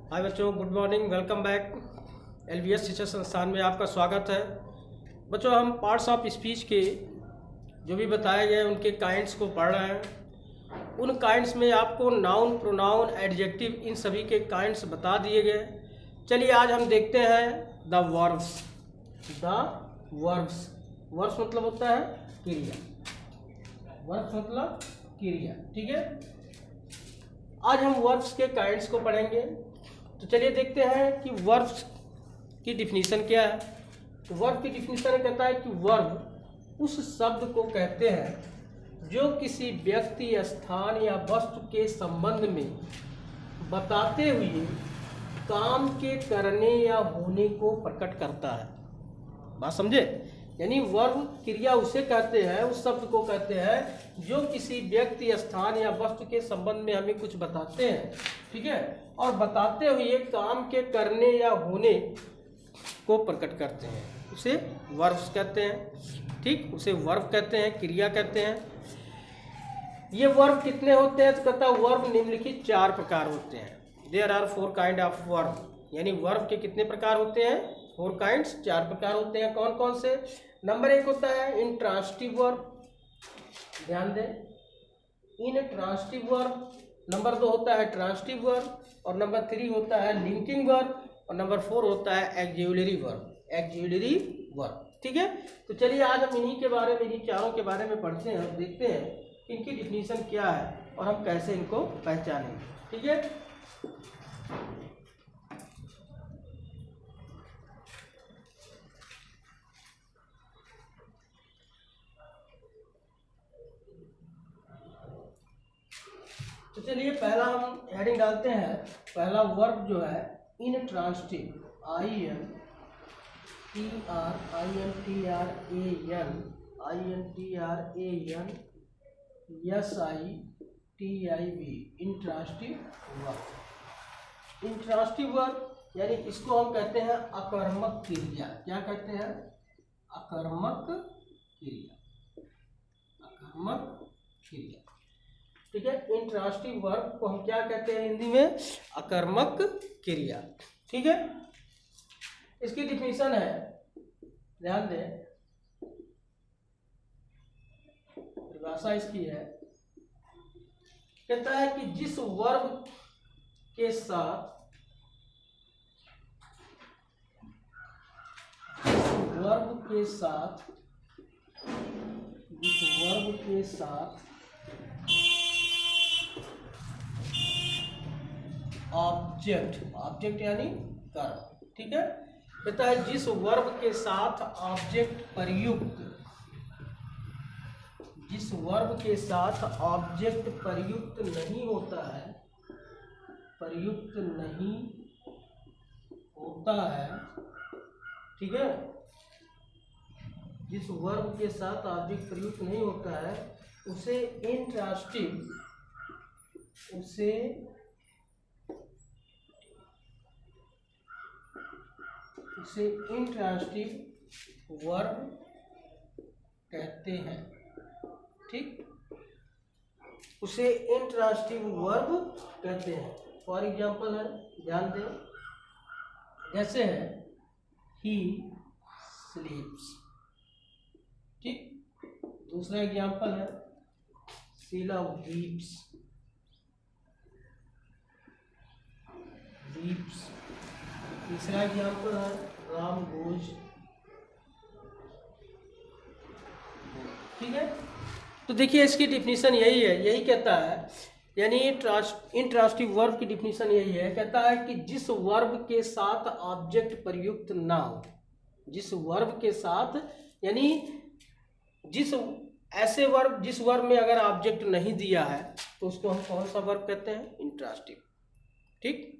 हाय बच्चों, good morning. Welcome back. LBS शिक्षा संस्थान में आपका स्वागत है। बच्चों, हम पार्ट्स ऑफ स्पीच के जो भी बताए गए उनके काइंड्स को पढ़ रहे हैं। उन काइंड्स में आपको नाउन, प्रोनाउन, एडजेक्टिव, इन सभी के काइंड्स बता दिए गए। चलिए आज हम देखते हैं द वर्ब्स। वर्ब्स मतलब होता है क्रिया। वर्ब्स मतलब क्रिया, ठीक है। आज हम वर्ब्स के काइंड्स को पढ़ेंगे। तो चलिए देखते हैं कि वर्ब्स की डिफिनीशन क्या है। तो वर्ब की डिफिनीशन कहता है कि वर्ब उस शब्द को कहते हैं जो किसी व्यक्ति, स्थान या वस्तु के संबंध में बताते हुए काम के करने या होने को प्रकट करता है। बात समझे? यानी वर्ब क्रिया उसे कहते हैं, उस शब्द को कहते हैं जो किसी व्यक्ति, स्थान या वस्तु के संबंध में हमें कुछ बताते हैं, ठीक है, और बताते हुए काम के करने या होने को प्रकट करते हैं, उसे वर्ब्स कहते हैं। ठीक, उसे वर्ब कहते हैं, क्रिया कहते हैं। ये वर्ब कितने होते हैं? तो कहता है वर्ब निम्नलिखित 4 प्रकार होते हैं। There are 4 kind of verb. यानी वर्ब के कितने प्रकार होते हैं? 4 काइंड्स, 4 प्रकार होते हैं। कौन कौन से? नंबर 1 होता है इंट्रांसिटिव वर्ब, ध्यान दें, इंट्रांसिटिव वर्ब। नंबर 2 होता है ट्रांसिटिव वर्ब, और नंबर 3 होता है लिंकिंग वर्ब, और नंबर 4 होता है एक्जिलरी वर्ब। ठीक है, तो चलिए आज हम इन्हीं के बारे में, इन्हीं चारों के बारे में पढ़ते हैं और देखते हैं कि इनकी डिफिनीशन क्या है और हम कैसे इनको पहचानेंगे। ठीक है, तो चलिए पहला हम हेडिंग डालते हैं। पहला वर्ब जो है intransitive, intransitive verb. Intransitive verb यानी इसको हम कहते हैं अकर्मक क्रिया। क्या कहते हैं? अकर्मक क्रिया, अकर्मक क्रिया। ठीक है, इंट्रांसिटिव वर्ब को हम क्या कहते हैं हिंदी में? अकर्मक क्रिया। ठीक है, इसकी डिफिनीशन है, ध्यान दें, परिभाषा इसकी है, कहता है कि जिस वर्ब के साथ ऑब्जेक्ट यानी कर्म, ठीक है, कहता है जिस वर्ब के साथ ऑब्जेक्ट प्रयुक्त, जिस वर्ब के साथ ऑब्जेक्ट प्रयुक्त नहीं होता है, प्रयुक्त नहीं होता है, ठीक है, जिस वर्ब के साथ ऑब्जेक्ट प्रयुक्त नहीं होता है उसे इंट्रांसिटिव, उसे इंट्रांसिटिव वर्ब कहते हैं। ठीक, उसे इंट्रांसिटिव वर्ब कहते हैं। फॉर एग्जाम्पल है, ध्यान दें, जैसे है ही स्लीप्स। ठीक, दूसरा एग्जाम्पल है शीला वीप्स। तीसरा एग्जाम्पल है राम गोज। ठीक है, तो देखिए इसकी डिफिनीशन यही है, यही कहता है, यानी इंट्रांसिटिव वर्ब की डिफिनीशन यही है, कहता है कि जिस वर्ब के साथ ऑब्जेक्ट प्रयुक्त ना हो, जिस वर्ब के साथ, यानी जिस वर्ब में अगर ऑब्जेक्ट नहीं दिया है तो उसको हम कौन सा वर्ब कहते हैं? इंट्रांसिटिव। ठीक,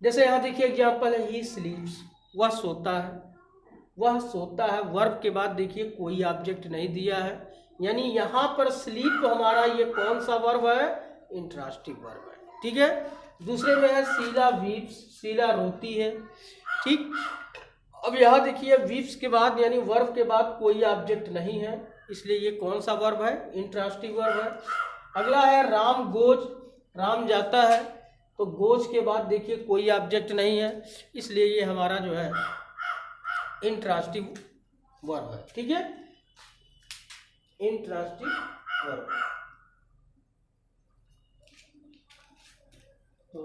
जैसे यहाँ देखिए एग्जाम्पल है ही स्लीप्स, वह सोता है, वर्ब के बाद देखिए कोई ऑब्जेक्ट नहीं दिया है, यानी यहाँ पर स्लीप हमारा ये कौन सा वर्ब है? इंट्रांसिटिव वर्ब है। ठीक है, दूसरे में है शीला वीप्स, शीला रोती है। ठीक, अब यहाँ देखिए वीप्स के बाद यानी वर्ब के बाद कोई ऑब्जेक्ट नहीं है, इसलिए ये कौन सा वर्ब है? इंट्रांसिटिव वर्ब है। अगला है राम गोज, राम जाता है, तो गोज के बाद देखिए कोई ऑब्जेक्ट नहीं है, इसलिए ये हमारा जो है इंट्रांसिटिव वर्ब है। ठीक है, इंट्रांसिटिव वर्ब। तो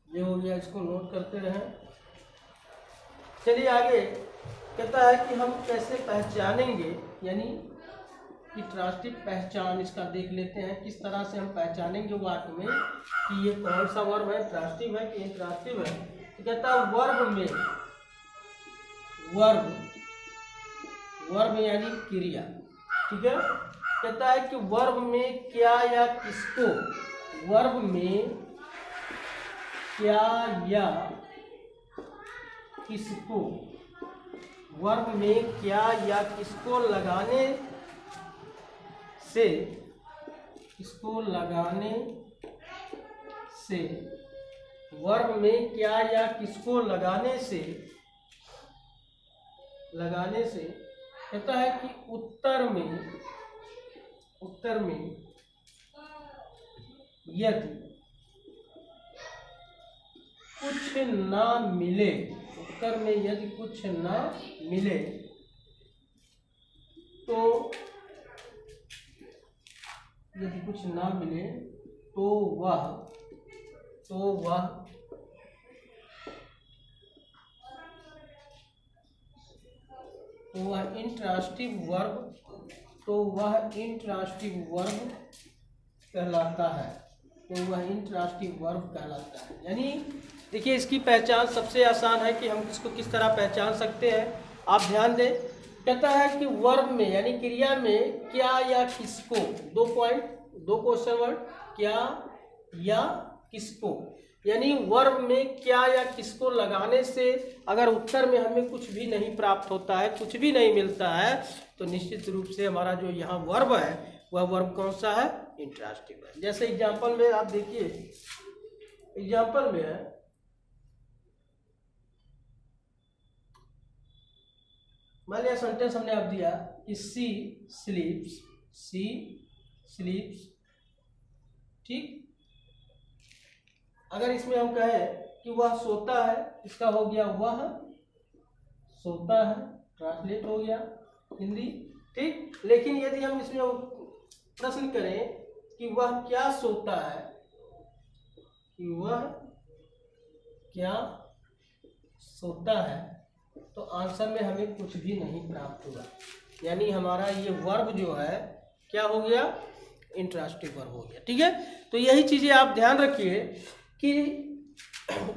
ये हो गया, इसको नोट करते रहें। चलिए आगे कहता है कि हम कैसे पहचानेंगे, यानी कि ट्रांसिटिव पहचान इसका देख लेते हैं, किस तरह से हम पहचानेंगे वाक्य में कि ये कौन सा वर्ब है, ट्रांसिटिव है कि इंट्रांसिटिव है। तो कहता है वर्ब में, वर्ब यानी क्रिया। ठीक है, कहता है कि वर्ब में क्या या किसको, वर्ब में क्या या किसको, वर्ब में क्या या किसको लगाने से, किसको लगाने से, वर्ब में क्या या किसको लगाने से कहता है कि उत्तर में यदि कुछ ना मिले, उत्तर में यदि कुछ ना मिले तो, यदि कुछ ना मिले तो वह इंट्रांसिटिव वर्ब कहलाता है। यानी देखिए इसकी पहचान सबसे आसान है कि हम इसको किस तरह पहचान सकते हैं। आप ध्यान दें, कहता है कि वर्ब में यानी क्रिया में क्या या किसको, 2 क्वेश्चन वर्ड, क्या या किसको, यानी वर्ब में क्या या किसको लगाने से अगर उत्तर में हमें कुछ भी नहीं प्राप्त होता है, कुछ भी नहीं मिलता है, तो निश्चित रूप से हमारा जो यहाँ वर्ब है वह वर्ब कौन सा है, इंट्रांसिटिव है। जैसे एग्जाम्पल में आप देखिए, एग्जाम्पल में है मान लिया सेंटेंस हमने आप दिया कि सी स्लीप्स, ठीक। अगर इसमें हम कहें कि वह सोता है, इसका हो गया वह सोता है, ट्रांसलेट हो गया हिंदी, ठीक। लेकिन यदि हम इसमें प्रश्न करें कि वह क्या सोता है, कि वह क्या सोता है, तो आंसर में हमें कुछ भी नहीं प्राप्त हुआ। यानी हमारा ये वर्ब जो है क्या हो गया, इंट्रांसिटिव वर्ब हो गया। ठीक है, तो यही चीजें आप ध्यान रखिए कि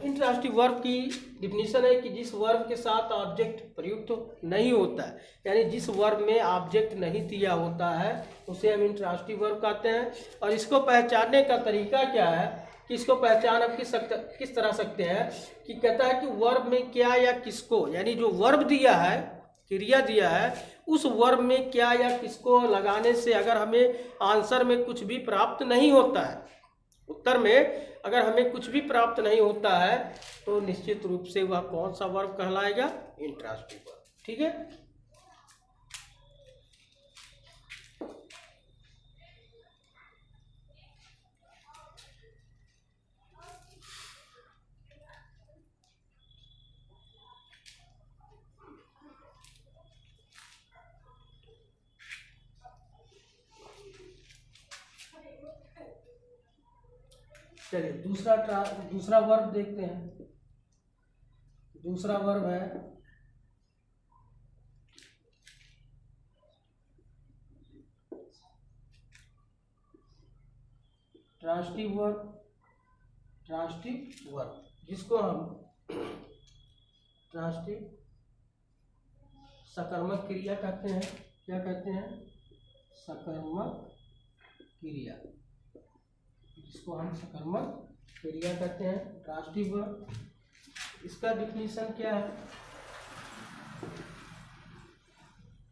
इंट्रांसिटिव वर्ब की डिफिनीशन है कि जिस वर्ब के साथ ऑब्जेक्ट प्रयुक्त नहीं होता है, यानी जिस वर्ब में ऑब्जेक्ट नहीं दिया होता है उसे हम इंट्रांसिटिव वर्ब कहते हैं। और इसको पहचानने का तरीका क्या है कि इसको पहचान आप किस तरह सकते हैं कि कहता है कि वर्ब में क्या या किसको, यानी जो वर्ब दिया है, क्रिया दिया है, उस वर्ब में क्या या किसको लगाने से अगर हमें आंसर में कुछ भी प्राप्त नहीं होता है, उत्तर में अगर हमें कुछ भी प्राप्त नहीं होता है, तो निश्चित रूप से वह कौन सा वर्ब कहलाएगा, इंट्रांसिटिव वर्ब। ठीक है, चलिए दूसरा वर्ब देखते हैं। दूसरा वर्ब है ट्रांसिटिव वर्ब, जिसको हम ट्रांसिटिव सकर्मक क्रिया कहते हैं। क्या कहते हैं, सकर्मक क्रिया, जिसको हम सकर्मक क्रिया कहते हैं, ट्रांसिटिव वर्ब। इसका डिफिनीशन क्या है,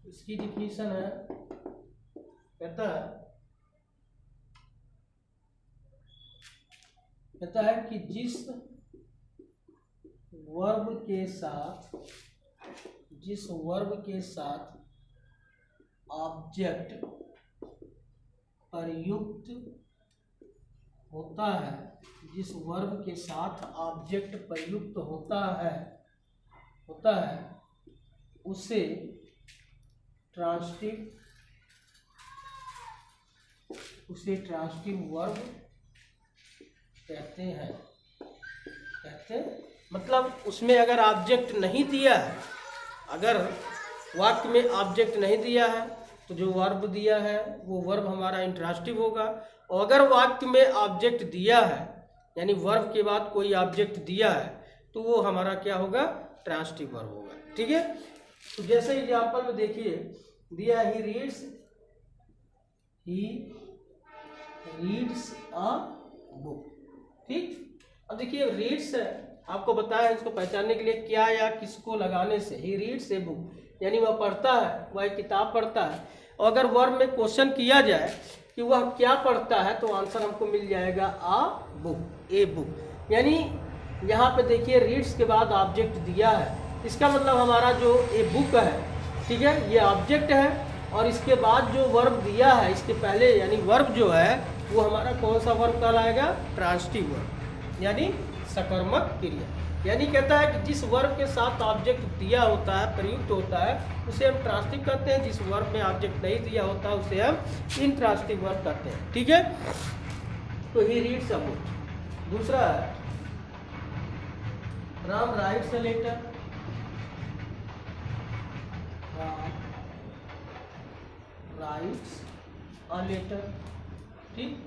इसकी डिफिनीशन है, कहता है कि जिस वर्ब के साथ ऑब्जेक्ट प्रयुक्त होता है, जिस वर्ब के साथ ऑब्जेक्ट प्रयुक्त होता है उसे ट्रांसटिव वर्ब कहते हैं। मतलब उसमें अगर ऑब्जेक्ट नहीं दिया है, अगर वाक्य में ऑब्जेक्ट नहीं दिया है तो जो वर्ब दिया है वो वर्ब हमारा इंट्रांसिटिव होगा, और अगर वाक्य में ऑब्जेक्ट दिया है यानी वर्ब के बाद कोई ऑब्जेक्ट दिया है तो वो हमारा क्या होगा, ट्रांसिटिव वर्ब होगा। ठीक है, तो जैसे एग्जाम्पल में देखिए दिया है ही रीड्स अ बुक। ठीक, अब देखिए रीड्स आपको बताया है, इसको पहचानने के लिए क्या या किसको लगाने से ही रीड्स ए बुक यानी वह पढ़ता है, वह एक किताब पढ़ता है। और अगर वर्ब में क्वेश्चन किया जाए कि वह क्या पढ़ता है तो आंसर हमको मिल जाएगा आ बुक, ए बुक। यानी यहाँ पे देखिए रीड्स के बाद ऑब्जेक्ट दिया है, इसका मतलब हमारा जो ए बुक है, ठीक है, ये ऑब्जेक्ट है, और इसके बाद जो वर्ब दिया है इसके पहले यानी वर्ब जो है वो हमारा कौन सा वर्ब कहलाएगा, ट्रांसिटिव वर्ब यानी सकर्मक क्रिया। यानी कहता है कि जिस वर्ब के साथ ऑब्जेक्ट दिया होता है, प्रयुक्त होता है, उसे हम ट्रांसिटिव कहते हैं। जिस वर्ब में ऑब्जेक्ट नहीं दिया होता उसे हम इंट्रांसिटिव वर्ब कहते हैं। ठीक है, तो ही रीड्स अ बुक। दूसरा है Ram writes a letter. Writes a letter. ठीक,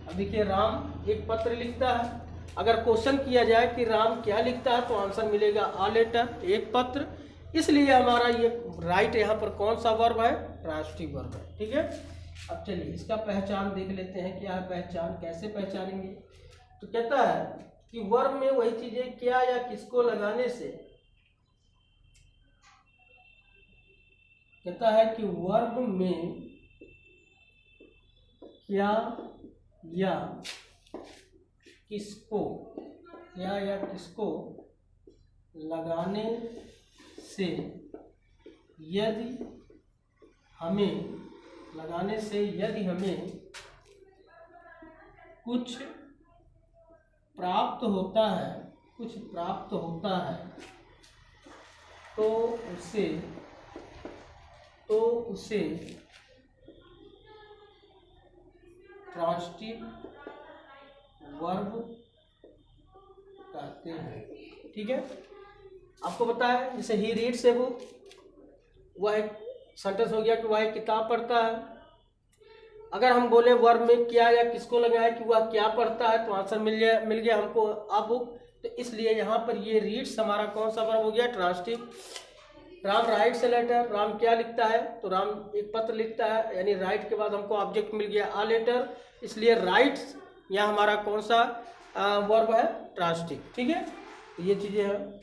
अब देखिए राम एक पत्र लिखता है, अगर क्वेश्चन किया जाए कि राम क्या लिखता है तो आंसर मिलेगा आ लेटर, एक पत्र। इसलिए हमारा ये राइट यहाँ पर कौन सा वर्ब है, ट्रांसिटिव वर्ब है। ठीक है, अब चलिए इसका पहचान देख लेते हैं, क्या है पहचान, कैसे पहचानेंगे। तो कहता है कि वर्ब में वही चीजें क्या या किसको लगाने से, कहता है कि वर्ब में क्या या किसको लगाने से यदि हमें कुछ प्राप्त होता है तो उसे ट्रांसिटिव वर्ब कहते हैं। ठीक है, आपको पता है जैसे ही रीड्स ए बुक, वह एक सेंटेंस हो गया कि वह एक किताब पढ़ता है। अगर हम बोले वर्ब में क्या या किसको लगाए कि वह क्या पढ़ता है तो आंसर मिल गया हमको आ बुक। तो इसलिए यहाँ पर ये रीड्स हमारा कौन सा वर्ब हो गया, transitive. Ram writes a letter, Ram क्या लिखता है तो राम एक पत्र लिखता है, यानी राइट के बाद हमको ऑब्जेक्ट मिल गया आ लेटर, इसलिए राइट्स यहाँ हमारा कौन सा वर्ब है, ट्रांसिटिव। ठीक है, तो ये चीजें हैं।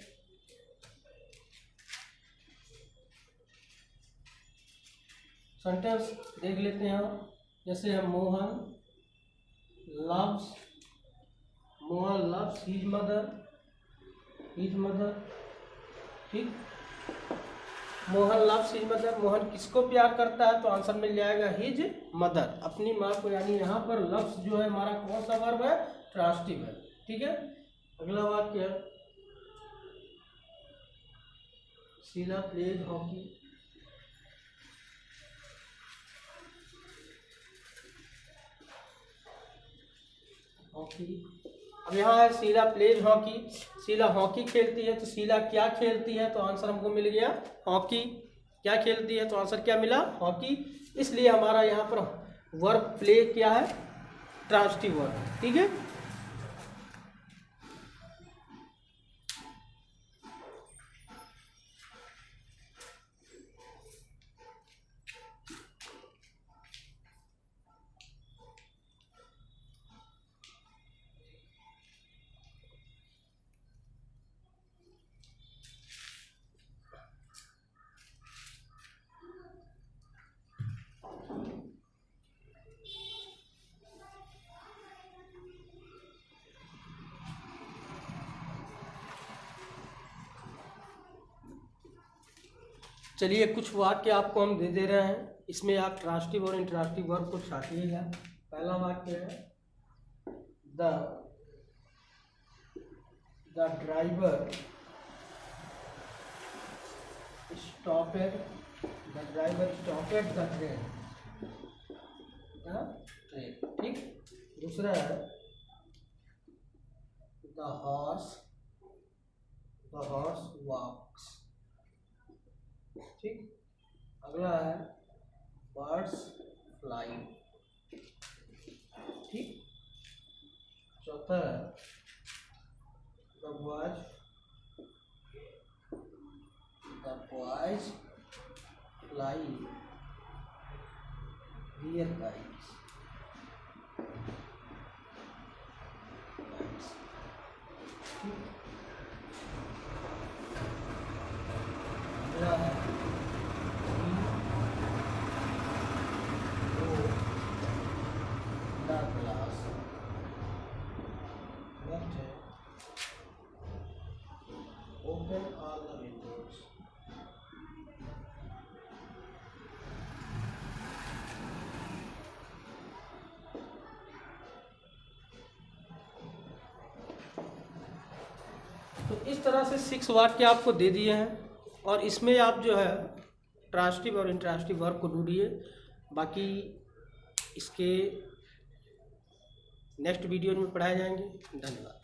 सेंटेंस देख लेते हैं, जैसे है मोहन लव्स हिज मदर। ठीक, Mohan loves his mother, Mohan किसको प्यार करता है तो आंसर मिल जाएगा हिज मदर, अपनी माँ को। यानी यहाँ पर लव्स जो है हमारा कौन सा वर्ब है, ट्रांसिटिव है। ठीक है, अगला वाक्य शीला प्लेज हॉकी। अब यहाँ है Sheela plays hockey, Sheela hockey खेलती है। तो शीला क्या खेलती है तो आंसर हमको मिल गया हॉकी। क्या खेलती है तो आंसर क्या मिला, हॉकी। इसलिए हमारा यहाँ पर वर्ब प्ले क्या है, ट्रांसिटिव वर्ब। ठीक है, चलिए कुछ वाक्य आपको हम दे रहे हैं, इसमें आप ट्रांसिटिव और इंट्रांसिटिव वर्ब को छाटिएगा। पहला वाक्य है the driver stopped the train, ठीक। दूसरा है the horse walks, ठीक। अगला है birds fly, ठीक। चौथा है the boys fly their kites, ठीक। अगला है the class, next है open all the windows, तो इस तरह से 6 वाक्य आपको दे दिए हैं और इसमें आप जो है ट्रांसिटिव और इंट्रांसिटिव वर्ब को ढूंढिए। बाकी इसके नेक्स्ट वीडियो में पढ़ाए जाएंगे। धन्यवाद।